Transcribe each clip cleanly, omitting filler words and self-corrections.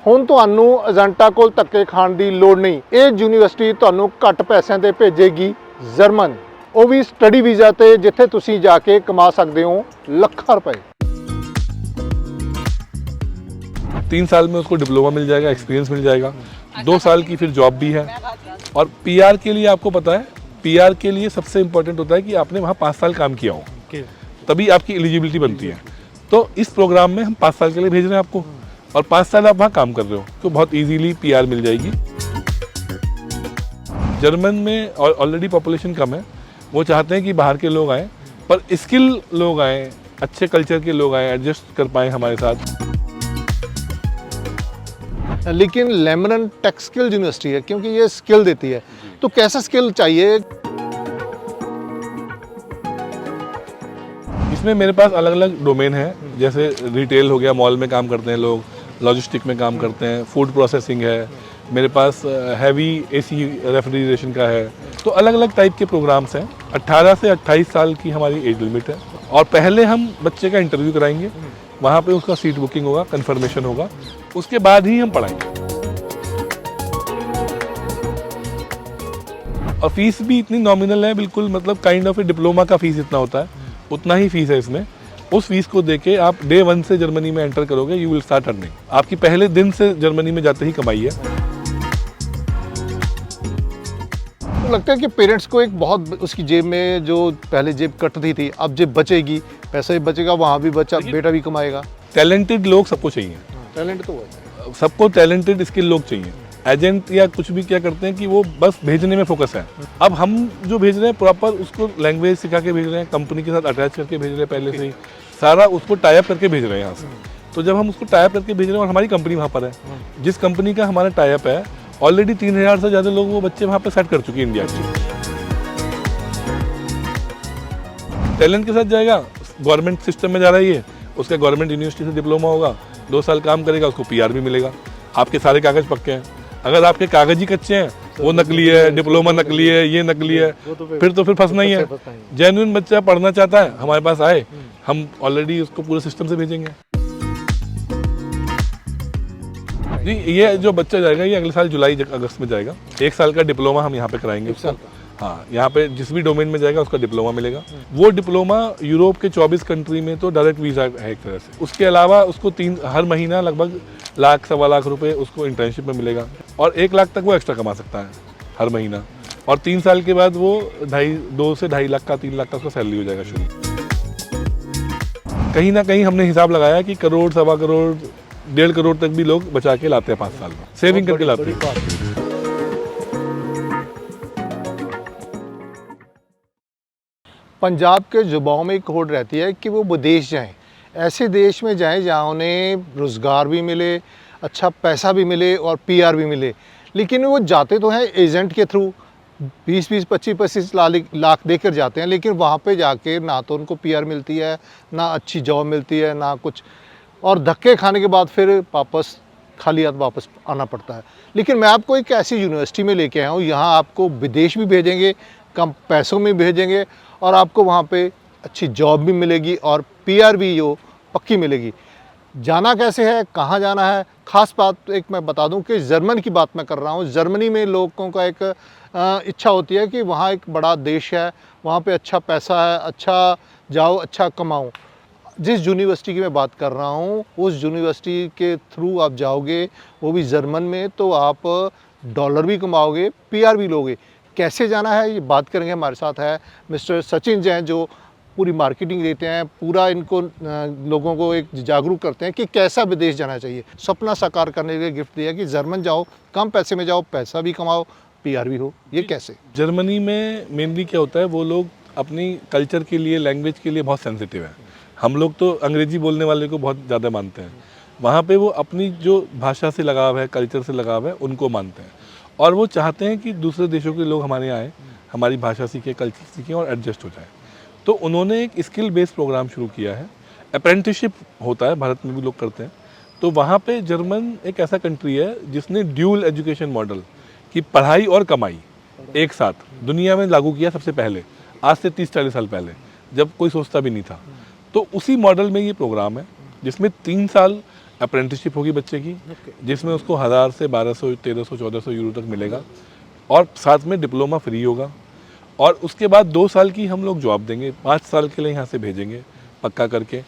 ਹੁਣ ਤੁਹਾਨੂੰ ਏਜੰਟਾਂ ਕੋਲ ਧੱਕੇ ਖਾਣ ਦੀ ਲੋੜ ਨਹੀਂ। ਇਹ ਯੂਨੀਵਰਸਿਟੀ ਤੁਹਾਨੂੰ ਘੱਟ ਪੈਸਿਆਂ ਤੇ ਭੇਜੇਗੀ ਜਰਮਨ, ਉਹ ਵੀ ਸਟੱਡੀ ਵੀਜ਼ਾ ਤੇ, ਜਿੱਥੇ ਤੁਸੀਂ ਜਾ ਕੇ ਕਮਾ ਸਕਦੇ ਹੋ ਲੱਖਾਂ रुपए। 3 साल में उसको डिप्लोमा मिल जाएगा, एक्सपीरियंस मिल जाएगा, 2 साल की फिर जॉब भी है। और पीआर के लिए आपको पता है, पीआर के लिए सबसे इम्पोर्टेंट होता है कि आपने वहाँ 5 साल काम किया हो, तभी आपकी एलिजिबिलिटी बनती है। तो इस प्रोग्राम में हम 5 साल के लिए भेज रहे हैं आपको, और 5 साल आप वहाँ काम कर रहे हो तो बहुत इजीली पीआर मिल जाएगी। जर्मन में ऑलरेडी पॉपुलेशन कम है, वो चाहते हैं कि बाहर के लोग आएँ, पर स्किल लोग आएँ, अच्छे कल्चर के लोग आएँ, एडजस्ट कर पाएँ हमारे साथ। लेकिन लेमनन टेक स्किल यूनिवर्सिटी है, क्योंकि ये स्किल देती है। तो कैसा स्किल चाहिए? इसमें मेरे पास अलग अलग डोमेन है, जैसे रिटेल हो गया, मॉल में काम करते हैं लोग, लॉजिस्टिक में काम करते हैं, फूड प्रोसेसिंग है, मेरे पास हैवी एसी रेफ्रिजरेशन का है। तो अलग अलग टाइप के प्रोग्राम्स हैं। 18 से 28 साल की हमारी एज लिमिट है, और पहले हम बच्चे का इंटरव्यू कराएंगे, वहाँ पे उसका सीट बुकिंग होगा, कंफर्मेशन होगा, उसके बाद ही हम पढ़ाएंगे। और फीस भी इतनी नॉमिनल है, बिल्कुल मतलब काइंड ऑफ डिप्लोमा का फीस इतना होता है, उतना ही फीस है इसमें। उस फीस को देके आप डे 1 से जर्मनी में एंटर करोगे, यू विल स्टार्ट अर्निंग। आपकी पहले दिन से जर्मनी में जाते ही कमाई है। तो लगता है कि पेरेंट्स को एक बहुत उसकी जेब में, जो पहले जेब कटती थी, अब जेब बचेगी, पैसा भी बचेगा, वहाँ भी बचा, बेटा भी कमाएगा। टैलेंटेड लोग सबको चाहिए, टैलेंट तो है, सबको टैलेंटेड स्किल लोग चाहिए। एजेंट या कुछ भी क्या करते हैं कि वो बस भेजने में फोकस है। अब हम जो भेज रहे हैं प्रॉपर उसको लैंग्वेज सिखा के भेज रहे हैं, कंपनी के साथ अटैच करके भेज रहे हैं, पहले से ही सारा उसको टाई अप करके भेज रहे हैं यहाँ से। तो जब हम उसको टाई अप करके भेज रहे हैं और हमारी कंपनी वहाँ पर है, जिस कंपनी का हमारा टाई अप है, ऑलरेडी 3000 से ज़्यादा लोग वो बच्चे वहाँ पर सेट कर चुके हैं इंडिया के। टैलेंट के साथ जाएगा, गवर्नमेंट सिस्टम में जा रहा है ये, उसका गवर्नमेंट यूनिवर्सिटी से डिप्लोमा होगा, 2 साल काम करेगा, उसको पीआर भी मिलेगा। आपके सारे कागज पक्के हैं। अगर आपके कागज ही कच्चे हैं, वो नकली है, डिप्लोमा नकली है, ये नकली है, फिर फंसना ही है। जेन्युइन बच्चा पढ़ना चाहता है, हमारे पास आए, हम ऑलरेडी उसको पूरे सिस्टम से भेजेंगे। जी, ये जो बच्चा जाएगा ये अगले साल जुलाई अगस्त में जाएगा। 1 साल का डिप्लोमा हम यहाँ पे कराएंगे उसको। हाँ, यहाँ पे जिस भी डोमेन में जाएगा उसका डिप्लोमा मिलेगा। वो डिप्लोमा यूरोप के 24 कंट्री में तो डायरेक्ट वीज़ा है एक तरह से। उसके अलावा उसको हर महीना लगभग लाख 1.25 लाख रुपए उसको इंटर्नशिप में मिलेगा, और 1 लाख तक वो एक्स्ट्रा कमा सकता है हर महीना। और 3 साल के बाद वो 2 से 2.5 लाख का, 3 लाख का उसका सैलरी हो जाएगा शुरू। कहीं ना कहीं हमने हिसाब लगाया कि करोड़, 1.25 करोड़, 1.5 करोड़ तक भी लोग बचा के लाते हैं 5 साल में, सेविंग करके लाते हैं। पंजाब के युवाओं में एक होड़ रहती है कि वो विदेश जाएं, ऐसे देश में जाएं जहाँ उन्हें रोज़गार भी मिले, अच्छा पैसा भी मिले और पीआर भी मिले। लेकिन वो जाते तो हैं एजेंट के थ्रू, 20-20, 25-25 लाख देकर जाते हैं, लेकिन वहाँ पे जाके ना तो उनको पीआर मिलती है, ना अच्छी जॉब मिलती है, ना कुछ, और धक्के खाने के बाद फिर वापस खाली हाथ वापस आना पड़ता है। लेकिन मैं आपको एक ऐसी यूनिवर्सिटी में लेके आया हूँ, यहाँ आपको विदेश भी भेजेंगे, कम पैसों में भेजेंगे, और आपको वहाँ पे अच्छी जॉब भी मिलेगी और पीआर भी जो पक्की मिलेगी। जाना कैसे है, कहाँ जाना है, ख़ास बात एक मैं बता दूं कि जर्मन की बात मैं कर रहा हूँ। जर्मनी में लोगों का एक इच्छा होती है कि वहाँ एक बड़ा देश है, वहाँ पे अच्छा पैसा है, अच्छा जाओ, अच्छा कमाओ। जिस यूनिवर्सिटी की मैं बात कर रहा हूँ, उस यूनिवर्सिटी के थ्रू आप जाओगे, वो भी जर्मन में, तो आप डॉलर भी कमाओगे, पीआर भी लोगे। कैसे जाना है ये बात करेंगे। हमारे साथ है मिस्टर सचिन जैन, जो पूरी मार्केटिंग देते हैं, पूरा इनको लोगों को एक जागरूक करते हैं कि कैसा विदेश जाना चाहिए। सपना साकार करने के लिए गिफ्ट दिया कि जर्मन जाओ, कम पैसे में जाओ, पैसा भी कमाओ, पीआर भी हो। ये कैसे? जर्मनी में मेनली क्या होता है, वो लोग अपनी कल्चर के लिए, लैंग्वेज के लिए बहुत सेंसिटिव है। हम लोग तो अंग्रेजी बोलने वाले को बहुत ज़्यादा मानते हैं, वहाँ पे वो अपनी जो भाषा से लगाव है, कल्चर से लगाव है, उनको मानते हैं। और वो चाहते हैं कि दूसरे देशों के लोग हमारे यहाँ आए, हमारी भाषा सीखें, कल्चर सीखें और एडजस्ट हो जाए। तो उन्होंने एक स्किल बेस्ड प्रोग्राम शुरू किया है। अप्रेंटिसशिप होता है, भारत में भी लोग करते हैं। तो वहाँ पे जर्मन एक ऐसा कंट्री है जिसने ड्यूल एजुकेशन मॉडल की पढ़ाई और कमाई एक साथ दुनिया में लागू किया सबसे पहले, आज से 30-40 साल पहले, जब कोई सोचता भी नहीं था। तो उसी मॉडल में ये प्रोग्राम है जिसमें 3 साल अप्रेंटिसशिप होगी बच्चे की, जिसमें उसको 1000 से 1200 1300 1400 यूरो तक मिलेगा, और साथ में डिप्लोमा फ्री होगा। और उसके बाद 2 साल की हम लोग जॉब देंगे, 5 साल के लिए यहाँ से भेजेंगे पक्का करके।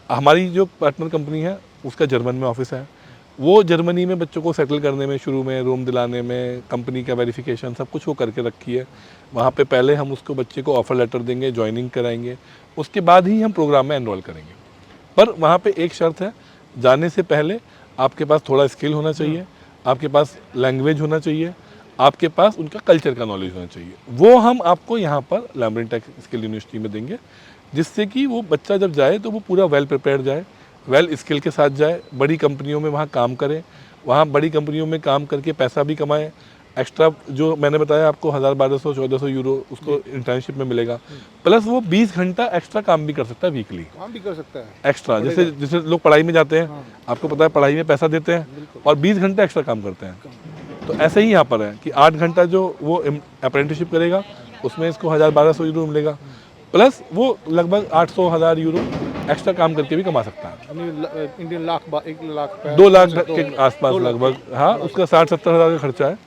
हमारी जो पार्टनर कंपनी है उसका जर्मन में ऑफिस है, वो जर्मनी में बच्चों को सेटल करने में, शुरू में रूम दिलाने में, कंपनी का वेरिफिकेशन सब कुछ वो करके रखी है। वहाँ पे पहले हम उसको बच्चे को ऑफ़र लेटर देंगे, ज्वाइनिंग कराएंगे, उसके बाद ही हम प्रोग्राम में एनरोल करेंगे। पर वहाँ पे एक शर्त है, जाने से पहले आपके पास थोड़ा स्किल होना चाहिए, आपके पास लैंग्वेज होना चाहिए, आपके पास उनका कल्चर का नॉलेज होना चाहिए। वो हम आपको यहाँ पर लैम्ब्रेन टेक स्किल यूनिवर्सिटी में देंगे, जिससे कि वो बच्चा जब जाए तो वो पूरा वेल प्रिपेयर्ड जाए, वेल स्किल के साथ जाए, बड़ी कंपनियों में वहाँ काम करे, वहाँ बड़ी कंपनियों में काम करके पैसा भी कमाए। एक्स्ट्रा जो मैंने बताया आपको 1000 1200 1400 यूरो उसको इंटर्नशिप में मिलेगा, प्लस वो 20 घंटा एक्स्ट्रा काम भी कर सकता है वीकली, काम भी कर सकता है एक्स्ट्रा। जैसे जैसे लोग पढ़ाई में जाते हैं, आपको पता है पढ़ाई में पैसा देते हैं और 20 घंटा एक्स्ट्रा काम करते हैं, तो ऐसे ही यहाँ पर है कि 8 घंटा जो वो अप्रेंटिसशिप करेगा उसमें इसको 1000 1200 यूरो मिलेगा, प्लस वो लगभग 800 1000 यूरो एक्स्ट्रा काम करके भी कमा सकता है। इंडियन लाख 1 लाख 2 लाख के आसपास लगभग, हाँ, उसका 60-70 हज़ार का खर्चा है,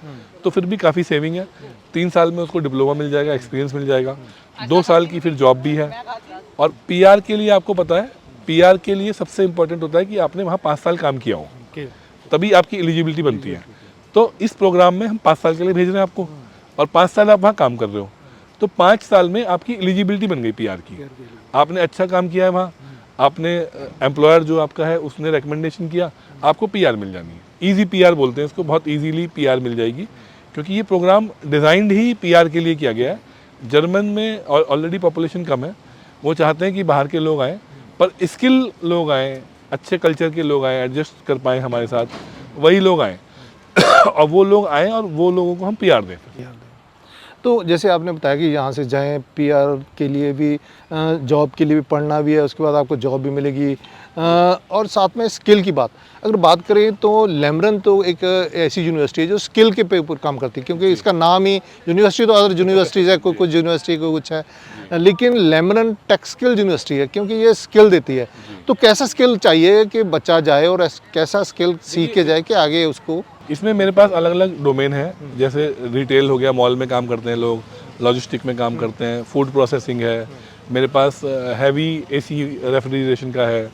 तो फिर भी काफ़ी सेविंग है। 3 साल में उसको डिप्लोमा मिल जाएगा, एक्सपीरियंस मिल जाएगा, 2 साल की फिर जॉब भी है। और पीआर के लिए आपको पता है, पीआर के लिए सबसे इम्पोर्टेंट होता है कि आपने वहाँ 5 साल काम किया हो, तभी आपकी एलिजिबिलिटी बनती है। तो इस प्रोग्राम में हम 5 साल के लिए भेज रहे हैं आपको, और 5 साल आप वहाँ काम कर रहे हो, तो 5 साल में आपकी एलिजिबिलिटी बन गई पीआर की। आपने अच्छा काम किया है वहाँ, आपने एम्प्लॉयर जो आपका है उसने रिकमेंडेशन किया, आपको पीआर मिल जानी है। इजी पीआर बोलते हैं इसको, बहुत इजीली पीआर मिल जाएगी, क्योंकि ये प्रोग्राम डिज़ाइंड ही पीआर के लिए किया गया है। जर्मन में ऑलरेडी पॉपुलेशन कम है, वो चाहते हैं कि बाहर के लोग आएँ, पर स्किल लोग आएँ, अच्छे कल्चर के लोग आएँ, एडजस्ट कर पाएँ हमारे साथ, वही लोग आएँ और वो लोग आएँ और वो लोगों को हम पीआर दें। तो जैसे आपने बताया कि यहाँ से जाएं, पीआर के लिए भी, जॉब के लिए भी पढ़ना भी है, उसके बाद आपको जॉब भी मिलेगी, और साथ में स्किल की बात अगर बात करें तो लैम्ब्रेन तो एक ऐसी यूनिवर्सिटी है जो स्किल के पे ऊपर काम करती है, क्योंकि इसका नाम ही यूनिवर्सिटी, तो अदर यूनिवर्सिटीज़ है, कुछ यूनिवर्सिटी को कुछ है, लेकिन लैम्ब्रेन टेक स्किल यूनिवर्सिटी है क्योंकि ये स्किल देती है। तो कैसा स्किल चाहिए कि बच्चा जाए और कैसा स्किल सीख के जाए कि आगे उसको? इसमें मेरे पास अलग अलग डोमेन है, जैसे रिटेल हो गया, मॉल में काम करते हैं लोग, लॉजिस्टिक में काम करते हैं, फूड प्रोसेसिंग है, मेरे पास हैवी एसी रेफ्रिजरेशन का है,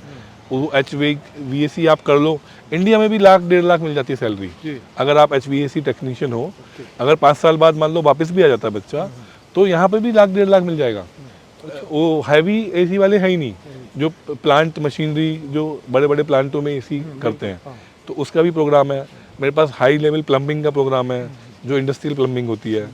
वो HVAC आप कर लो, इंडिया में भी 1 लाख 1.5 लाख मिल जाती है सैलरी अगर आप HVAC टेक्नीशियन हो। अगर 5 साल बाद मान लो वापस भी आ जाता है बच्चा, तो यहाँ पे भी 1 लाख 1.5 लाख मिल जाएगा। वो हैवी एसी वाले हैं ही नहीं, जो प्लांट मशीनरी जो बड़े बड़े प्लांटों में एसी करते हैं, तो उसका भी प्रोग्राम है। मेरे पास हाई लेवल प्लम्बिंग का प्रोग्राम है, जो इंडस्ट्रियल प्लम्बिंग होती है,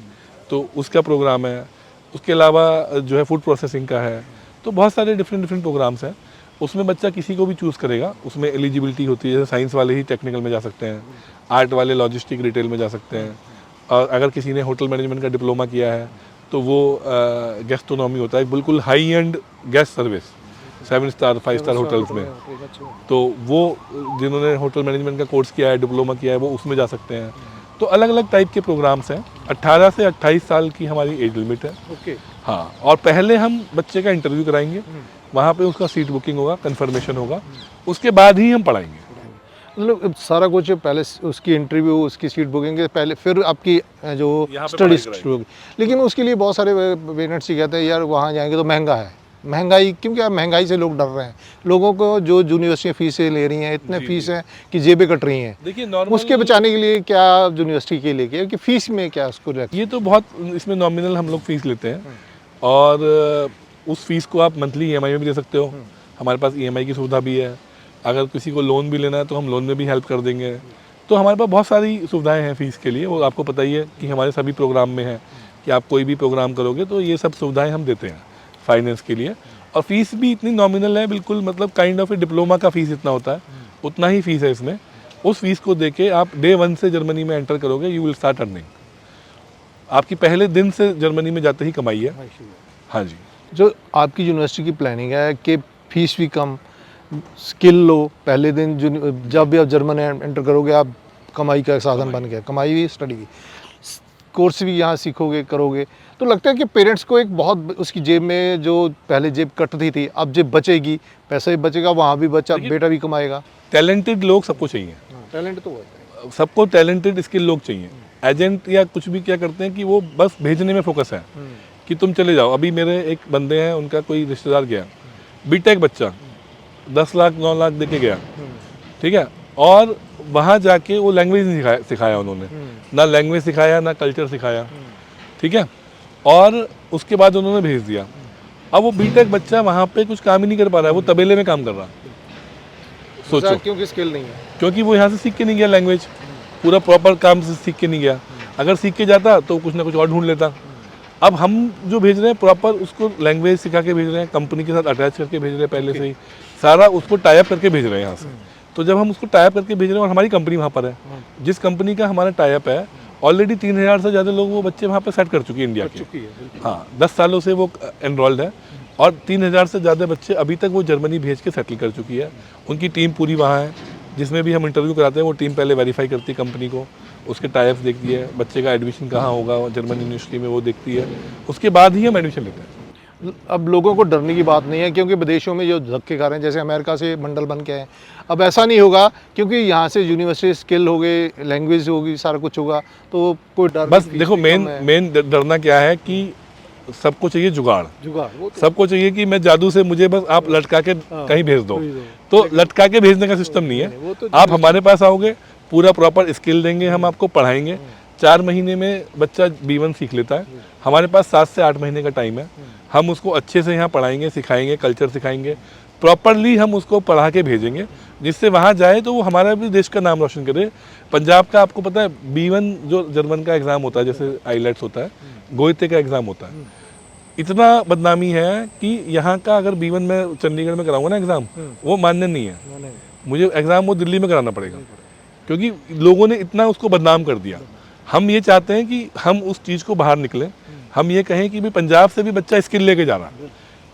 तो उसका प्रोग्राम है। उसके अलावा जो है फूड प्रोसेसिंग का है, तो बहुत सारे डिफरेंट प्रोग्राम्स हैं। उसमें बच्चा किसी को भी चूज़ करेगा, उसमें एलिजिबिलिटी होती है, जैसे साइंस वाले ही टेक्निकल में जा सकते हैं, आर्ट वाले लॉजिस्टिक रिटेल में जा सकते हैं, और अगर किसी ने होटल मैनेजमेंट का डिप्लोमा किया है तो वो गैस्ट्रोनॉमी होता है, बिल्कुल high and guest service 7 star 5 star hotels में, तो वो जिन्होंने होटल मैनेजमेंट का कोर्स किया है, डिप्लोमा किया है, वो उसमें जा सकते हैं। तो अलग अलग टाइप के प्रोग्राम्स हैं। 18 से 28 साल की हमारी एज लिमिट है। हाँ, और पहले हम बच्चे का इंटरव्यू कराएंगे, वहाँ पे उसका सीट बुकिंग होगा, कंफर्मेशन होगा, उसके बाद ही हम पढ़ाएंगे। मतलब सारा कुछ पहले उसकी इंटरव्यू, उसकी सीट बुकिंग के पहले, फिर आपकी जो स्टडी शुरू होगी। लेकिन उसके लिए बहुत सारे पेरेंट्स ही कहते हैं यार वहाँ जाएंगे तो महंगा है, महंगाई, क्योंकि अब महंगाई से लोग डर रहे हैं। लोगों को जो यूनिवर्सिटी फीसें ले रही हैं, इतने फीस हैं कि जेबें कट रही हैं। देखिए, उसके बचाने के लिए क्या यूनिवर्सिटी के लिए क्या कि फीस में क्या उसको ये तो बहुत इसमें नॉमिनल हम लोग फीस लेते हैं, और उस फीस को आप मंथली EMI में भी दे सकते हो। हमारे पास EMI की सुविधा भी है। अगर किसी को लोन भी लेना है तो हम लोन में भी हेल्प कर देंगे। तो हमारे पास बहुत सारी सुविधाएं हैं फ़ीस के लिए, वो आपको पता ही है कि हमारे सभी प्रोग्राम में है कि आप कोई भी प्रोग्राम करोगे तो ये सब सुविधाएं हम देते हैं फाइनेंस के लिए। और फीस भी इतनी नॉमिनल है, बिल्कुल मतलब काइंड ऑफ ए डिप्लोमा का फीस इतना होता है, उतना ही फीस है इसमें। उस फीस को दे के आप डे 1 से जर्मनी में एंटर करोगे, यू विल स्टार्ट अर्निंग। आपकी पहले दिन से जर्मनी में जाते ही कमाई है। हाँ जी। जो आपकी यूनिवर्सिटी की प्लानिंग है कि फीस भी कम, स्किल लो, पहले दिन जब भी आप जर्मन एंटर करोगे आप कमाई का साधन बन गया, कमाई भी स्टडी भी। कोर्स भी यहाँ सीखोगे करोगे, तो लगता है कि पेरेंट्स को एक बहुत उसकी जेब में जो पहले जेब कटती थी अब जेब बचेगी, पैसा भी बचेगा, वहाँ भी बच्चा बेटा भी कमाएगा। टैलेंटेड लोग सबको चाहिए, टैलेंट तो है। सबको टैलेंटेड स्किल लोग चाहिए। एजेंट या कुछ भी क्या करते हैं कि वो बस भेजने में फोकस है कि तुम चले जाओ। अभी मेरे एक बंदे हैं, उनका कोई रिश्तेदार गया, बीटेक बच्चा 10 लाख 9 लाख दे के गया, ठीक है, और वहाँ जाके वो लैंग्वेज नहीं सिखाया उन्होंने, ना लैंग्वेज सिखाया ना कल्चर सिखाया, ठीक है, और उसके बाद उन्होंने भेज दिया। अब वो बीटेक बच्चा वहाँ पे कुछ काम ही नहीं कर पा रहा है, वो तबेले में काम कर रहा। सोचो, क्योंकि स्किल नहीं है, क्योंकि वो यहाँ से सीख के नहीं गया, लैंग्वेज पूरा प्रॉपर काम से सीख के नहीं गया। अगर सीख के जाता तो कुछ ना कुछ और ढूंढ लेता। अब हम जो भेज रहे हैं प्रॉपर उसको लैंग्वेज सिखा के भेज रहे हैं, कंपनी के साथ अटैच करके भेज रहे हैं, पहले से ही सारा उसको टाई अप करके भेज रहे हैं यहाँ से। तो जब हम उसको टाई अप करके भेज रहे हैं और हमारी कंपनी वहाँ पर है, जिस कंपनी का हमारा टाई अप है, ऑलरेडी 3000 से ज़्यादा लोग वो बच्चे वहाँ पर सेट कर चुके हैं इंडिया के। हाँ, 10 सालों से वो एनरोल्ड है और 3000 से ज़्यादा बच्चे अभी तक वो जर्मनी भेज के सेटल कर चुकी है। उनकी टीम पूरी वहाँ है, जिसमें भी हम इंटरव्यू कराते हैं वो टीम पहले वेरीफाई करती है कंपनी को, उसके टाइप्स देखती है, बच्चे का एडमिशन कहाँ होगा जर्मन यूनिवर्सिटी में वो देखती है, उसके बाद ही हम एडमिशन लेते हैं। अब लोगों को डरने की बात नहीं है, क्योंकि विदेशों में जो धक्के खा रहे हैं, जैसे अमेरिका से मंडल बन के आए, अब ऐसा नहीं होगा, क्योंकि यहाँ से यूनिवर्सिटी स्किल हो गए, लैंग्वेज होगी, सारा कुछ होगा, तो कोई डर बस देखो मेन डरना क्या है कि सबको चाहिए जुगाड़, सबको चाहिए कि मैं जादू से मुझे बस आप लटका के कहीं भेज दो। तो लटका के भेजने का सिस्टम नहीं है। आप हमारे पास आओगे, पूरा प्रॉपर स्किल देंगे, हम आपको पढ़ाएंगे। 4 महीने में बच्चा B1 सीख लेता है। हमारे पास 7 से 8 महीने का टाइम है। हम उसको अच्छे से यहाँ पढ़ाएंगे, सिखाएंगे, कल्चर सिखाएंगे, प्रॉपरली हम उसको पढ़ा के भेजेंगे, जिससे वहाँ जाए तो वो हमारा भी देश का नाम रोशन करे। पंजाब का आपको पता है B1 जो जर्मन का एग्ज़ाम होता है, जैसे आईलेट्स होता है, गोएते का एग्ज़ाम होता है, इतना बदनामी है कि यहाँ का अगर B1 में चंडीगढ़ में कराऊंगा ना एग्ज़ाम, वो मान्य नहीं है। मुझे एग्ज़ाम वो दिल्ली में कराना पड़ेगा, क्योंकि लोगों ने इतना उसको बदनाम कर दिया। हम ये चाहते हैं कि हम उस चीज़ को बाहर निकलें। हम ये कहें कि भाई पंजाब से भी बच्चा स्किल लेके जा रहा है,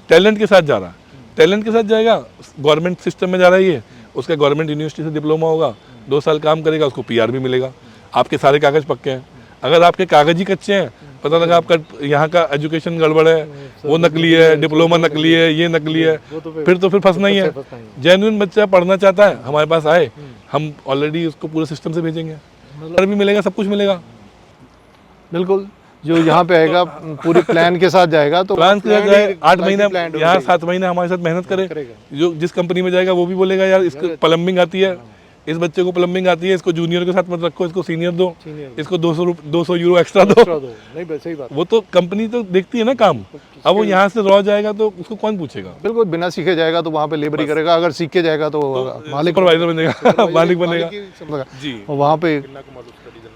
टैलेंट के साथ जा रहा है, टैलेंट के साथ जाएगा, गवर्नमेंट सिस्टम में जा रहा है, ये उसका गवर्नमेंट यूनिवर्सिटी से डिप्लोमा होगा, 2 साल काम करेगा, उसको PR भी मिलेगा। आपके सारे कागज़ पक्के हैं। अगर आपके कागज ही कच्चे हैं, पता लगा आपका यहाँ का एजुकेशन गड़बड़ है, वो नकली है, डिप्लोमा नकली है, ये नकली है, फिर फंसना ही है। जेन्युइन बच्चा पढ़ना चाहता है, हमारे पास आए, हम ऑलरेडी उसको पूरे सिस्टम से भेजेंगे, भी मिलेगा, सब कुछ मिलेगा। बिल्कुल, जो यहाँ पे आएगा पूरे प्लान के साथ जाएगा, तो प्लान के साथ जाए, 8 महीने यहाँ 7 महीने हमारे साथ मेहनत करे। जो जिस कंपनी में जाएगा वो भी बोलेगा यार इसको प्लम्बिंग आती है, इस बच्चे को प्लम्बिंग आती है, इसको जूनियर के साथ मत रखो, इसको सीनियर दो, इसको 200 यूरो एक्स्ट्रा दो। नहीं, सही बात। वो तो कंपनी तो देखती है ना काम। अब वो यहाँ से रह जाएगा तो उसको कौन पूछेगा। बिल्कुल, बिना सीखे जाएगा तो वहाँ पे लेबर ही करेगा, अगर सीख के जाएगा तो मालिक सुपरवाइजर बनेगा, मालिक बनेगा जी। वहाँ पे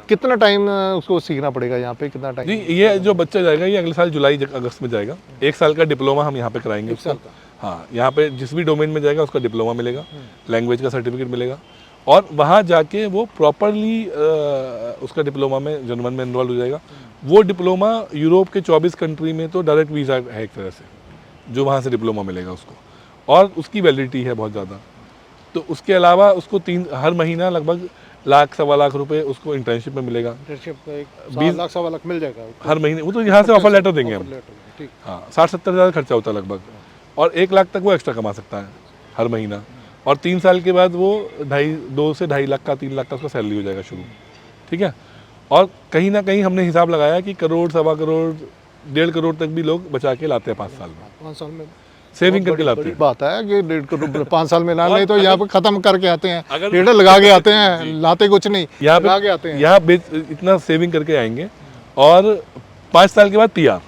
कितना टाइम उसको सीखना पड़ेगा, यहाँ पे कितना टाइम? जी, ये जो बच्चा जाएगा ये अगले साल जुलाई अगस्त में जाएगा। 1 साल का डिप्लोमा हम यहाँ पे कराएंगे उसका। हाँ, यहाँ पे जिस भी डोमेन में जाएगा उसका डिप्लोमा मिलेगा, लैंग्वेज का सर्टिफिकेट मिलेगा, और वहाँ जाके वो प्रॉपरली उसका डिप्लोमा में जर्मन में इन्वॉल्व हो जाएगा। वो डिप्लोमा यूरोप के 24 कंट्री में तो डायरेक्ट वीज़ा है एक तरह से, जो वहाँ से डिप्लोमा मिलेगा उसको, और उसकी वैलिडिटी है बहुत ज़्यादा। तो उसके अलावा उसको हर महीना लगभग लाख 1.25 लाख रुपए उसको इंटर्नशिप में मिलेगा। 20 लाख 1.25 लाख मिल जाएगा हर महीने। वो तो यहाँ से ऑफर लेटर देंगे हम। हाँ, 60-70 हज़ार खर्चा होता है लगभग, और 1 लाख तक वो एक्स्ट्रा कमा सकता है हर महीना। और 3 साल के बाद वो 2 से 2.5 लाख का 3 लाख का उसका सैलरी हो जाएगा शुरू, ठीक है। और कहीं ना कहीं हमने हिसाब लगाया कि करोड़, 1.25 करोड़, 1.5 करोड़ तक भी लोग बचा के लाते हैं 5 साल में। 5 साल में सेविंग करके लाते हैं। बात है कि 1.5 करोड़ 5 साल में ना नहीं तो यहाँ पे खत्म करके आते हैं, डेढ़ लगा के आते हैं, लाते कुछ नहीं, यहाँ पे आते हैं। यहाँ इतना सेविंग करके आएंगे, और 5 साल के बाद PR।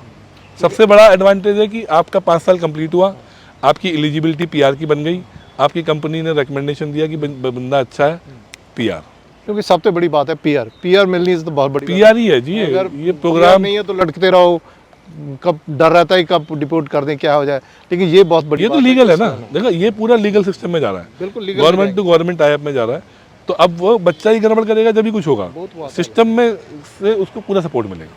सबसे बड़ा एडवांटेज है कि आपका 5 साल कंप्लीट हुआ, आपकी एलिजिबिलिटी PR की बन गई, आपकी कंपनी ने रिकमेंडेशन दिया कि बंदा अच्छा है, PR। क्योंकि सबसे बड़ी बात है PR मिलनी तो बहुत बड़ी PR ही है जी। अगर ये प्रोग्राम नहीं है तो लटकते रहो, कब डर रहता है कब डिपोर्ट कर दें, क्या हो जाए। लेकिन ये बहुत बड़ी, ये तो लीगल है ना। देखो, ये पूरा लीगल सिस्टम में जा रहा है, बिल्कुल legal, government to government type में जा रहा है। तो अब वो बच्चा ही गड़बड़ करेगा जब भी कुछ होगा, सिस्टम में से उसको पूरा सपोर्ट मिलेगा।